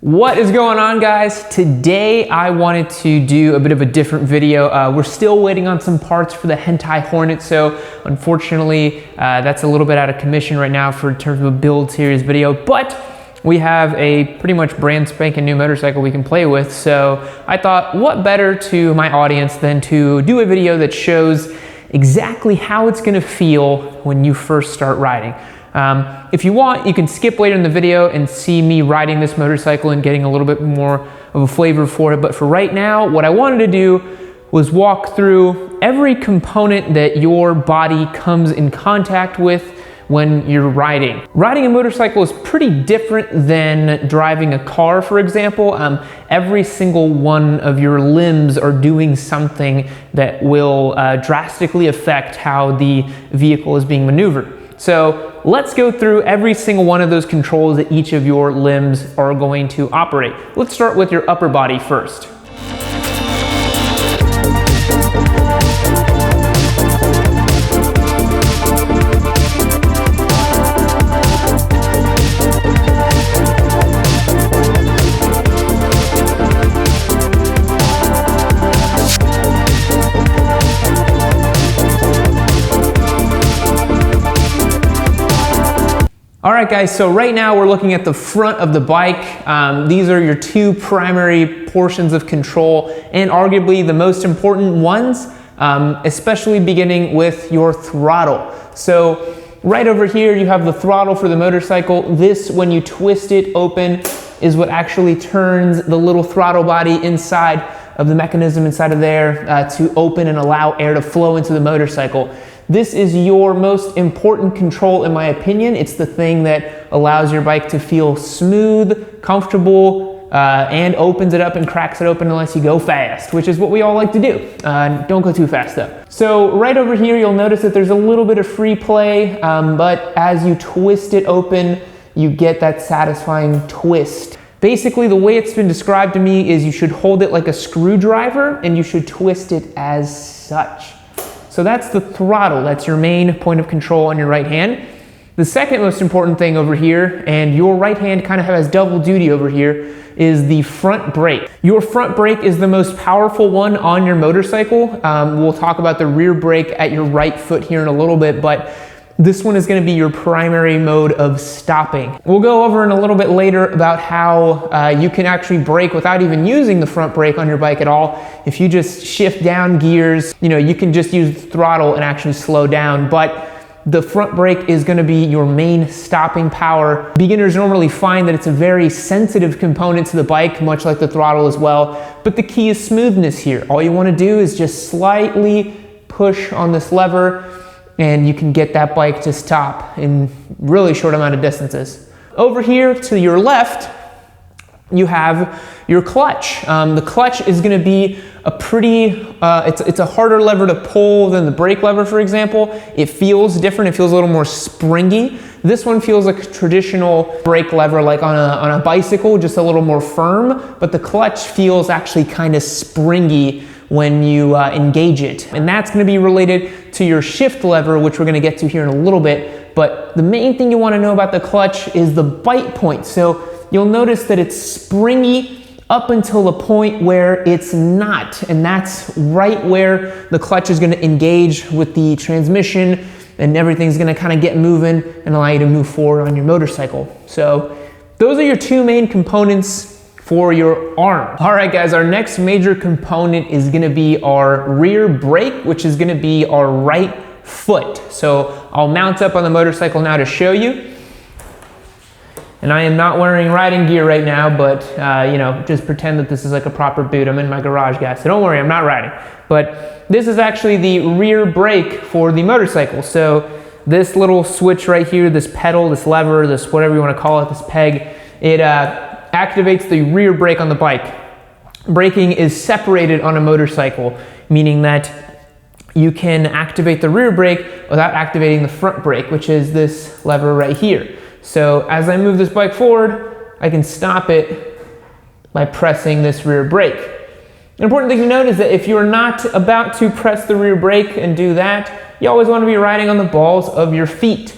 What is going on, guys? Today I wanted to do a bit of a different video. We're still waiting on some parts for the Hentai Hornet, so unfortunately that's a little bit out of commission right now for in terms of a build series video, but we have a pretty much brand spanking new motorcycle we can play with, so I thought what better to my audience than to do a video that shows exactly how it's gonna feel when you first start riding. If you want, you can skip later in the video and see me riding this motorcycle and getting a little bit more of a flavor for it. But for right now, what I wanted to do was walk through every component that your body comes in contact with when you're riding. Riding a motorcycle is pretty different than driving a car, for example. Every single one of your limbs are doing something that will drastically affect how the vehicle is being maneuvered. So let's go through every single one of those controls that each of your limbs are going to operate. Let's start with your upper body first. All right, guys, so right now we're looking at the front of the bike. These are your two primary portions of control and arguably the most important ones, especially beginning with your throttle. So right over here, you have the throttle for the motorcycle. This, when you twist it open, is what actually turns the little throttle body inside of the mechanism inside of there to open and allow air to flow into the motorcycle. This is your most important control, in my opinion. It's the thing that allows your bike to feel smooth, comfortable, and opens it up and cracks it open unless you go fast, which is what we all like to do. Don't go too fast though. So right over here, you'll notice that there's a little bit of free play, but as you twist it open, you get that satisfying twist. Basically, the way it's been described to me is you should hold it like a screwdriver and you should twist it as such. So that's the throttle. That's your main point of control on your right hand. The second most important thing over here, and your right hand kind of has double duty over here, is the front brake. Your front brake is the most powerful one on your motorcycle. We'll talk about the rear brake at your right foot here in a little bit, but this one is going to be your primary mode of stopping. We'll go over in a little bit later about how you can actually brake without even using the front brake on your bike at all. If you just shift down gears, you can just use the throttle and actually slow down, but the front brake is going to be your main stopping power. Beginners normally find that it's a very sensitive component to the bike, much like the throttle as well, but the key is smoothness here. All you want to do is just slightly push on this lever and you can get that bike to stop in really short amount of distances. Over here to your left, you have your clutch. The clutch is gonna be a pretty, it's a harder lever to pull than the brake lever, for example. It feels different, it feels a little more springy. This one feels like a traditional brake lever, like on a bicycle, just a little more firm, but the clutch feels actually kind of springy when you engage it. And that's gonna be related to your shift lever, which we're gonna get to here in a little bit. But the main thing you wanna know about the clutch is the bite point. So you'll notice that it's springy up until the point where it's not. And that's right where the clutch is gonna engage with the transmission and everything's gonna kind of get moving and allow you to move forward on your motorcycle. So those are your two main components for your arm. All right, guys, our next major component is gonna be our rear brake, which is gonna be our right foot. So I'll mount up on the motorcycle now to show you. And I am not wearing riding gear right now, but just pretend that this is like a proper boot. I'm in my garage, guys, so don't worry, I'm not riding. But this is actually the rear brake for the motorcycle. So this little switch right here, this pedal, this lever, this whatever you wanna call it, this peg, it activates the rear brake on the bike. Braking is separated on a motorcycle, meaning that you can activate the rear brake without activating the front brake, which is this lever right here. So as I move this bike forward, I can stop it by pressing this rear brake. An important thing to note is that if you're not about to press the rear brake and do that, you always want to be riding on the balls of your feet.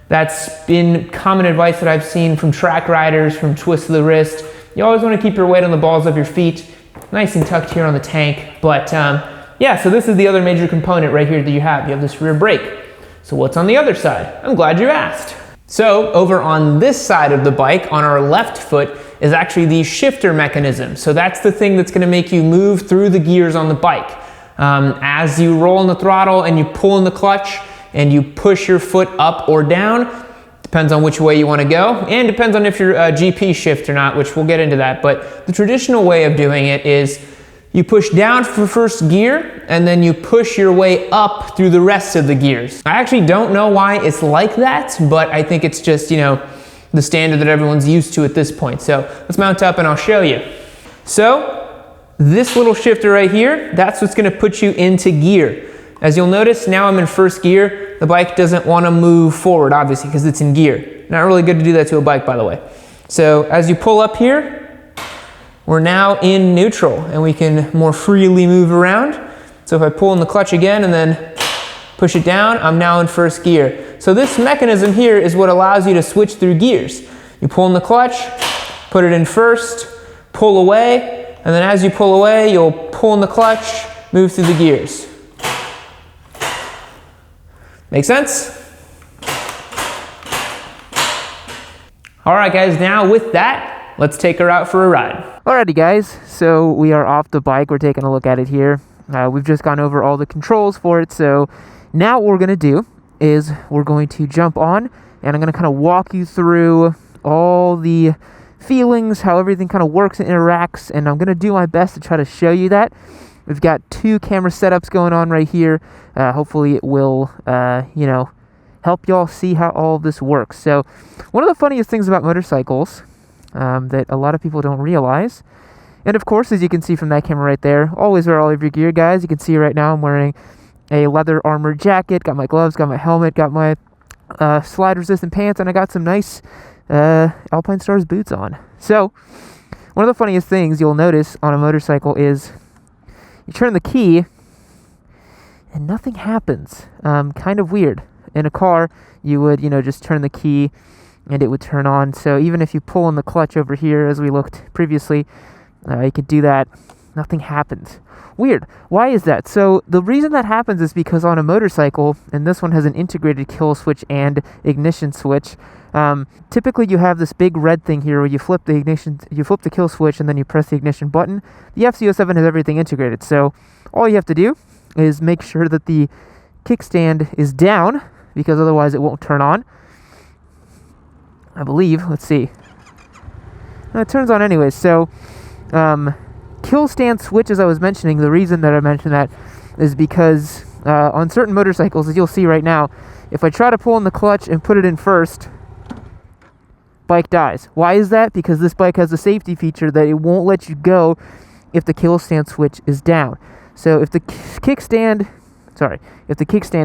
That's been common advice that I've seen from track riders, from twist of the wrist. You always want to keep your weight on the balls of your feet, nice and tucked here on the tank. But yeah, so this is the other major component right here that you have. You have this rear brake. So what's on the other side? I'm glad you asked. So over on this side of the bike, on our left foot, is actually the shifter mechanism. So that's the thing that's gonna make you move through the gears on the bike. As you roll in the throttle and you pull in the clutch and you push your foot up or down, depends on which way you wanna go, and depends on if you're a GP shift or not, which we'll get into that. But the traditional way of doing it is you push down for first gear, and then you push your way up through the rest of the gears. I actually don't know why it's like that, but I think it's just, you know, the standard that everyone's used to at this point. So let's mount up and I'll show you. So this little shifter right here, that's what's gonna put you into gear. As you'll notice, now I'm in first gear. The bike doesn't wanna move forward, obviously, because it's in gear. Not really good to do that to a bike, by the way. So as you pull up here, we're now in neutral and we can more freely move around. So if I pull in the clutch again and then push it down, I'm now in first gear. So this mechanism here is what allows you to switch through gears. You pull in the clutch, put it in first, pull away, and then as you pull away, you'll pull in the clutch, move through the gears. Make sense? All right, guys, now with that, let's take her out for a ride. Alrighty guys, so we are off the bike. We're taking a look at it here. We've just gone over all the controls for it. So now what we're going to do is we're going to jump on and I'm going to kind of walk you through all the feelings, how everything kind of works and interacts. And I'm going to do my best to try to show you that. We've got 2 camera setups going on right here. Hopefully it will, you know, help y'all see how all of this works. So one of the funniest things about motorcycles that a lot of people don't realize. And of course, as you can see from that camera right there, always wear all of your gear, guys. You can see right now I'm wearing a leather armored jacket, got my gloves, got my helmet, got my slide resistant pants, and I got some nice Alpine Stars boots on. So one of the funniest things you'll notice on a motorcycle is you turn the key and nothing happens. Kind of weird. In a car, you would, you know, just turn the key and it would turn on. So even if you pull on the clutch over here, as we looked previously, you could do that. Nothing happens. Weird. Why is that? So the reason that happens is because on a motorcycle, and this one has an integrated kill switch and ignition switch, typically you have this big red thing here where you flip the ignition, you flip the kill switch and then you press the ignition button. The FZ07 has everything integrated. So all you have to do is make sure that the kickstand is down, because otherwise it won't turn on. I believe. Let's see. No, it turns on anyways. So, kill stand switch, as I was mentioning, the reason that I mentioned that is because on certain motorcycles, as you'll see right now, if I try to pull in the clutch and put it in first, bike dies. Why is that? Because this bike has a safety feature that it won't let you go if the kill stand switch is down. So if the kickstand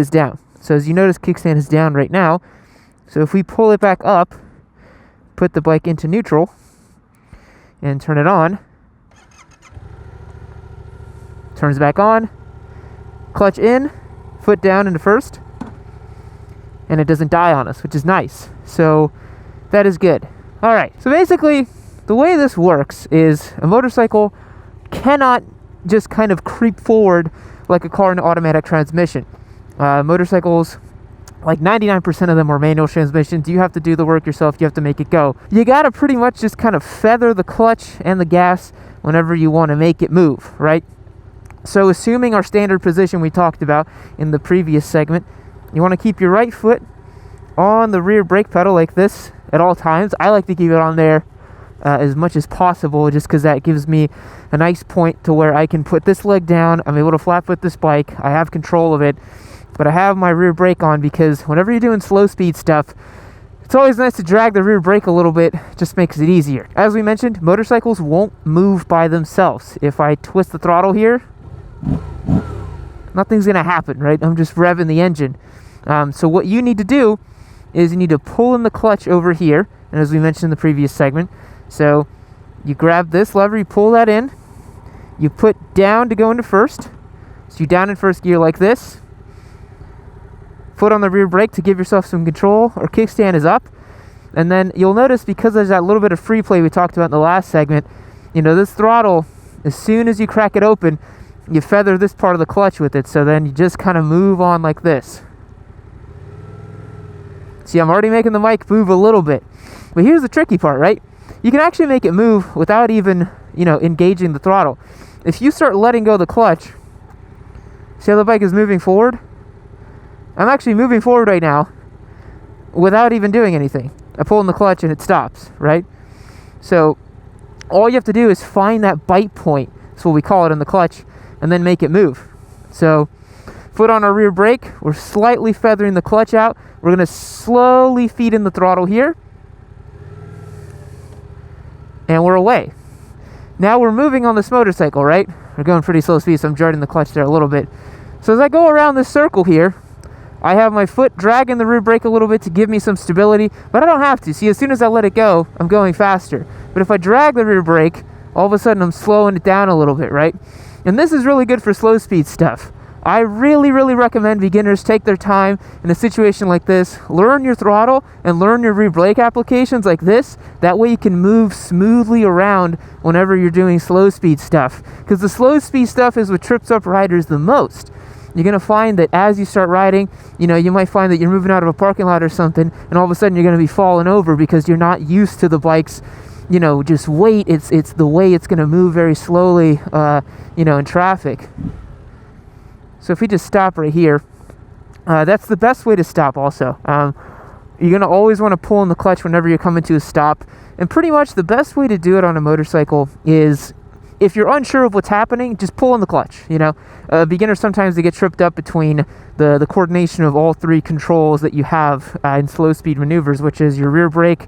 is down. So as you notice, kickstand is down right now. So if we pull it back up, put the bike into neutral, and turn it on, turns back on, clutch in, foot down into first, and it doesn't die on us, which is nice. So that is good. All right, so basically the way this works is a motorcycle cannot just kind of creep forward like a car in an automatic transmission. Motorcycles, like 99% of them are manual transmissions. You have to do the work yourself. You have to make it go. You gotta pretty much just kind of feather the clutch and the gas whenever you want to make it move, right? So assuming our standard position we talked about in the previous segment, you want to keep your right foot on the rear brake pedal like this at all times. I like to keep it on there as much as possible, just because that gives me a nice point to where I can put this leg down. I'm able to flat foot this bike. I have control of it, but I have my rear brake on because whenever you're doing slow speed stuff, it's always nice to drag the rear brake a little bit. Just makes it easier. As we mentioned, motorcycles won't move by themselves. If I twist the throttle here, nothing's gonna happen, right? I'm just revving the engine. So what you need to do is you need to pull in the clutch over here, and as we mentioned in the previous segment, so you grab this lever, you pull that in, you put down to go into first, so you're down in first gear like this, foot on the rear brake to give yourself some control, or kickstand is up. And then you'll notice, because there's that little bit of free play we talked about in the last segment, you know, this throttle, as soon as you crack it open, you feather this part of the clutch with it, so then you just kind of move on like this. See, I'm already making the mic move a little bit. But here's the tricky part, right? You can actually make it move without even, you know, engaging the throttle. If you start letting go of the clutch, see how the bike is moving forward? I'm actually moving forward right now without even doing anything. I pull in the clutch and it stops, right? So all you have to do is find that bite point, that's what we call it in the clutch, and then make it move. So foot on our rear brake, we're slightly feathering the clutch out. We're going to slowly feed in the throttle here, and we're away. Now we're moving on this motorcycle, right? We're going pretty slow speed, so I'm jarring the clutch there a little bit. So as I go around this circle here, I have my foot dragging the rear brake a little bit to give me some stability, but I don't have to. See, as soon as I let it go, I'm going faster. But if I drag the rear brake, all of a sudden I'm slowing it down a little bit, right? And this is really good for slow speed stuff. I really recommend beginners take their time in a situation like this. Learn your throttle and learn your rear brake applications like this. That way you can move smoothly around whenever you're doing slow speed stuff. Because the slow speed stuff is what trips up riders the most. You're going to find that as you start riding, you know, you might find that you're moving out of a parking lot or something, and all of a sudden you're going to be falling over because you're not used to the bike's, you know, just weight. It's the way it's going to move very slowly, you know, in traffic. So if we just stop right here, that's the best way to stop also. You're going to always want to pull in the clutch whenever you're coming to a stop. And pretty much the best way to do it on a motorcycle is, if you're unsure of what's happening, just pull in the clutch, you know. Beginners, sometimes they get tripped up between the coordination of all three controls that you have in slow speed maneuvers, which is your rear brake,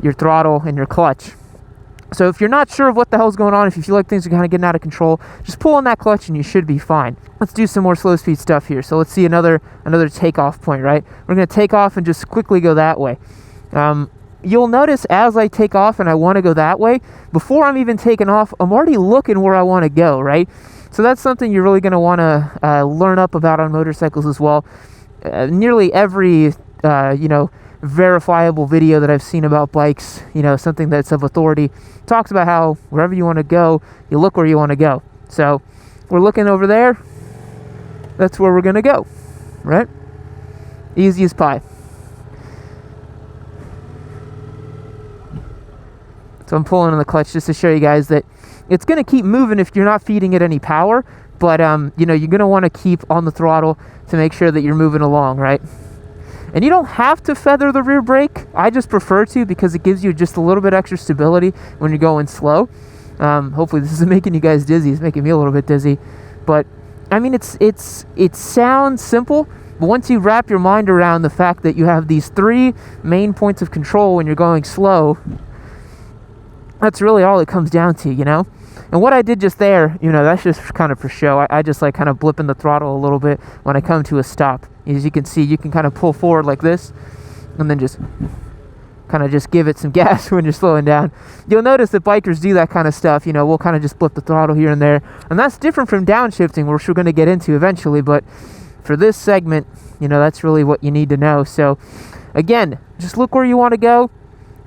your throttle, and your clutch. So if you're not sure of what the hell's going on, if you feel like things are kind of getting out of control, just pull on that clutch and you should be fine. Let's do some more slow speed stuff here. So let's see another takeoff point, right? We're going to take off and just quickly go that way. You'll notice as I take off and I want to go that way, before I'm even taking off, I'm already looking where I want to go, right? So that's something you're really going to want to learn up about on motorcycles as well. Nearly every, you know, verifiable video that I've seen about bikes, you know, something that's of authority, talks about how wherever you want to go, you look where you want to go. So we're looking over there, that's where we're going to go, right? Easy as pie. So I'm pulling on the clutch just to show you guys that it's going to keep moving if you're not feeding it any power, but you know, you're going to want to keep on the throttle to make sure that you're moving along, right? And you don't have to feather the rear brake. I just prefer to, because it gives you just a little bit extra stability when you're going slow. Hopefully this isn't making you guys dizzy. It's making me a little bit dizzy. But I mean, it sounds simple, but once you wrap your mind around the fact that you have these three main points of control when you're going slow, that's really all it comes down to, you know? And what I did just there, you know, that's just kind of for show. I just like kind of blipping the throttle a little bit when I come to a stop. As you can see, you can kind of pull forward like this and then just kind of just give it some gas when you're slowing down. You'll notice that bikers do that kind of stuff. You know, we'll kind of just blip the throttle here and there. And that's different from downshifting, which we're going to get into eventually. But for this segment, you know, that's really what you need to know. So again, just look where you want to go,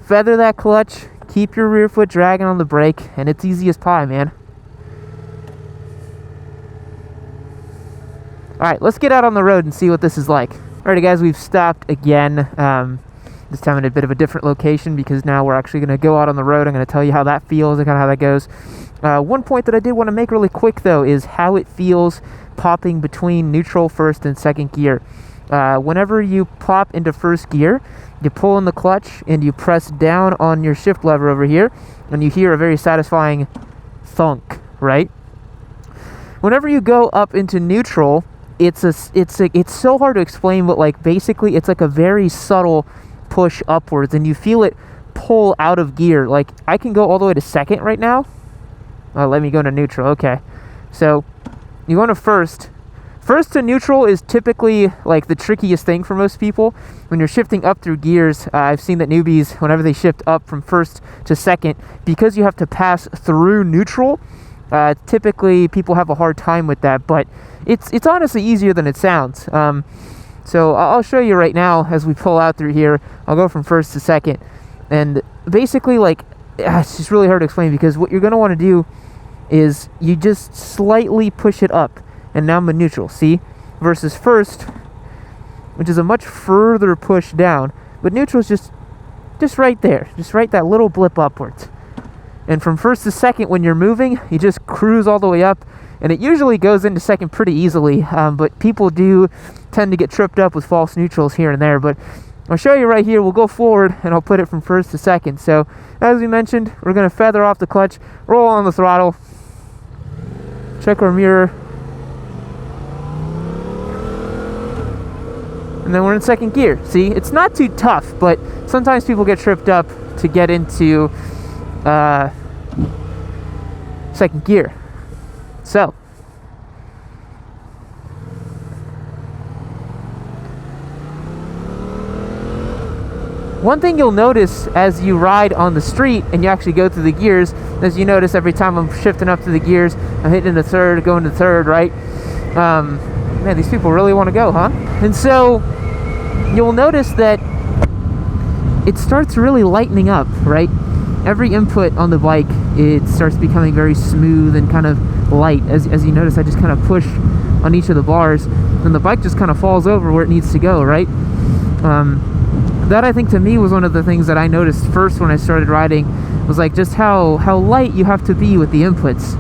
feather that clutch, keep your rear foot dragging on the brake, and it's easy as pie, man. Alright, let's get out on the road and see what this is like. Alrighty guys, we've stopped again. This time in a bit of a different location, because now we're actually going to go out on the road. I'm going to tell you how that feels and kind of how that goes. One point that I did want to make really quick though is how it feels popping between neutral, first, and second gear. Whenever you pop into first gear, you pull in the clutch and you press down on your shift lever over here, and you hear a very satisfying thunk, right? Whenever you go up into neutral, it's so hard to explain, but like basically it's like a very subtle push upwards, and you feel it pull out of gear. Like I can go all the way to second right now. Oh, let me go to neutral. Okay, so you go to first. First to neutral is typically like the trickiest thing for most people. When you're shifting up through gears, I've seen that newbies, whenever they shift up from first to second, because you have to pass through neutral, typically people have a hard time with that, but it's honestly easier than it sounds. So I'll show you right now as we pull out through here. I'll go from first to second. And basically, like, it's just really hard to explain, because what you're going to want to do is you just slightly push it up. And now I'm in neutral, see? Versus first, which is a much further push down. But neutral is just right there. Just right that little blip upwards. And from first to second, when you're moving, you just cruise all the way up. And it usually goes into second pretty easily. But people do tend to get tripped up with false neutrals here and there. But I'll show you right here. We'll go forward, and I'll put it from first to second. So, as we mentioned, we're going to feather off the clutch, roll on the throttle, check our mirror, and then we're in second gear. See, it's not too tough, but sometimes people get tripped up to get into second gear. So, one thing you'll notice as you ride on the street and you actually go through the gears, as you notice every time I'm shifting up to the gears, I'm hitting the third, going to third, right? Man, these people really want to go, huh? And so you'll notice that it starts really lightening up, right? Every input on the bike, it starts becoming very smooth and kind of light. As you notice, I just kind of push on each of the bars, and the bike just kind of falls over where it needs to go, right? That, I think, to me was one of the things that I noticed first when I started riding, was like just how light you have to be with the inputs.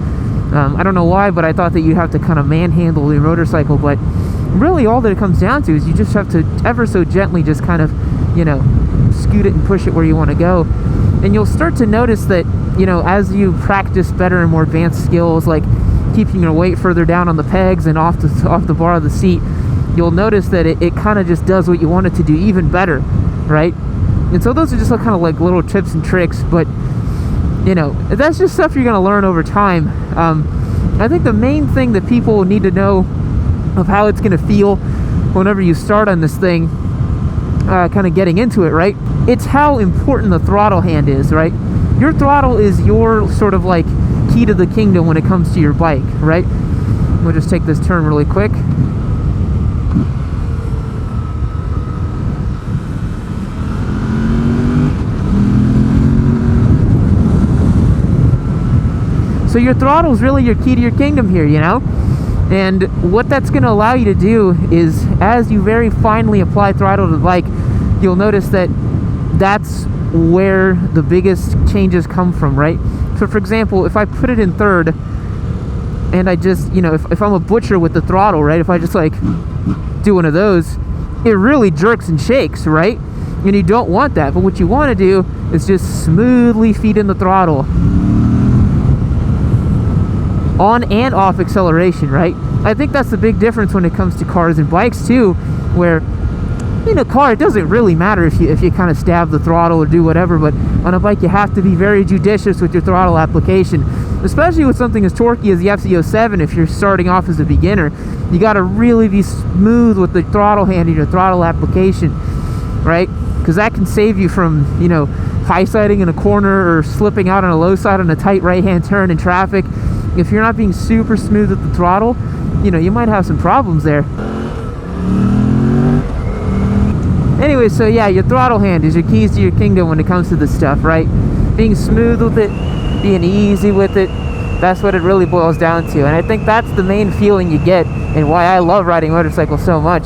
I don't know why, but I thought that you have to kind of manhandle your motorcycle, but really all that it comes down to is you just have to ever so gently just kind of, you know, scoot it and push it where you want to go. And you'll start to notice that, you know, as you practice better and more advanced skills, like keeping your weight further down on the pegs and off the bar of the seat, you'll notice that it kind of just does what you want it to do even better, right? And so those are just kind of like little tips and tricks, but, you know, that's just stuff you're going to learn over time. I think the main thing that people need to know of how it's going to feel whenever you start on this thing, kind of getting into it, right? It's how important the throttle hand is, right? Your throttle is your sort of like key to the kingdom when it comes to your bike, right? We'll just take this turn really quick. So your throttle is really your key to your kingdom here, you know? And what that's going to allow you to do is, as you very finely apply throttle to the bike, you'll notice that that's where the biggest changes come from, right? So for example, if I put it in third, and I just, you know, if I'm a butcher with the throttle, right? If I just like do one of those, it really jerks and shakes, right? And you don't want that. But what you want to do is just smoothly feed in the throttle. On and off acceleration, right? I think that's the big difference when it comes to cars and bikes too, where in a car it doesn't really matter if you kind of stab the throttle or do whatever, but on a bike you have to be very judicious with your throttle application, especially with something as torquey as the FZ07. If you're starting off as a beginner, you got to really be smooth with the throttle hand and your throttle application, right? Because that can save you from, you know, high siding in a corner or slipping out on a low side on a tight right hand turn in traffic. If you're not being super smooth with the throttle, you know, you might have some problems there. Anyway, so yeah, your throttle hand is your keys to your kingdom when it comes to this stuff, right? Being smooth with it, being easy with it, that's what it really boils down to. And I think that's the main feeling you get, and why I love riding motorcycles so much,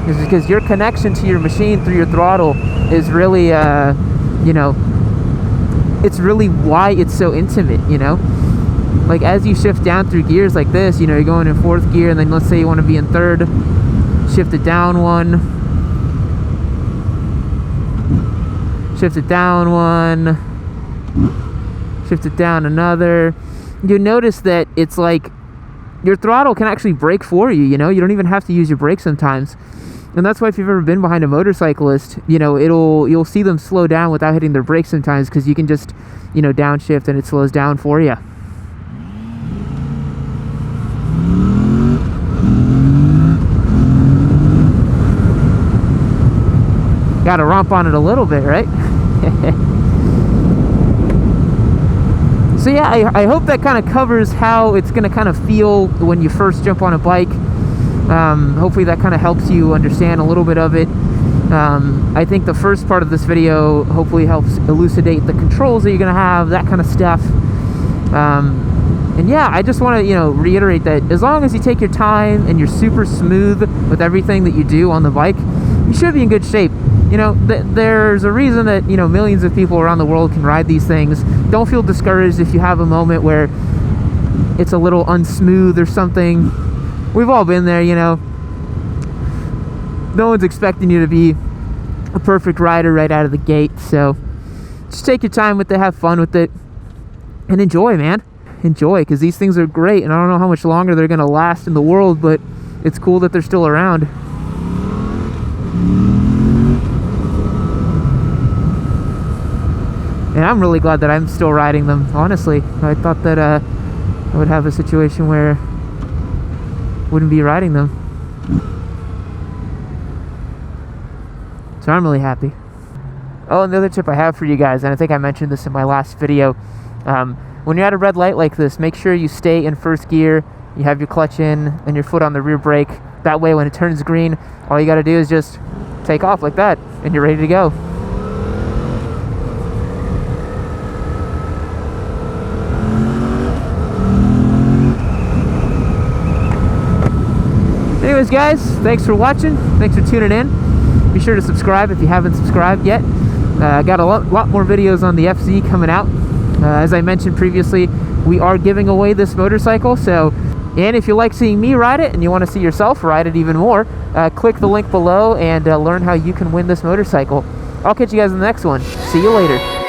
is because your connection to your machine through your throttle is really, you know, it's really why it's so intimate, you know? Like as you shift down through gears like this, you know, you're going in fourth gear, and then let's say you want to be in third, shift it down one, shift it down one, shift it down another. You notice that it's like your throttle can actually brake for you, you know? You don't even have to use your brakes sometimes. And that's why if you've ever been behind a motorcyclist, you know, you'll see them slow down without hitting their brakes sometimes, because you can just, you know, downshift and it slows down for you. Got to romp on it a little bit, right? So yeah, I hope that kind of covers how it's going to kind of feel when you first jump on a bike. Hopefully that kind of helps you understand a little bit of it. I think the first part of this video hopefully helps elucidate the controls that you're going to have, that kind of stuff. And yeah, I just want to, you know, reiterate that as long as you take your time and you're super smooth with everything that you do on the bike, you should be in good shape. You know, there's a reason that, you know, millions of people around the world can ride these things. Don't feel discouraged if you have a moment where it's a little unsmooth or something. We've all been there, you know. No one's expecting you to be a perfect rider right out of the gate, so just take your time with it, have fun with it, and enjoy, man. Enjoy, because these things are great, and I don't know how much longer they're going to last in the world, but it's cool that they're still around. And I'm really glad that I'm still riding them, honestly. I thought that I would have a situation where I wouldn't be riding them. So I'm really happy. Oh, and the other tip I have for you guys, and I think I mentioned this in my last video, when you're at a red light like this, make sure you stay in first gear, you have your clutch in, and your foot on the rear brake. That way when it turns green, all you gotta do is just take off like that, and you're ready to go. Anyways, guys, thanks for watching. Thanks for tuning in. Be sure to subscribe if you haven't subscribed yet. I got a lot more videos on the FZ coming out. As I mentioned previously, we are giving away this motorcycle, and if you like seeing me ride it and you want to see yourself ride it even more, click the link below and learn how you can win this motorcycle. I'll catch you guys in the next one. See you later.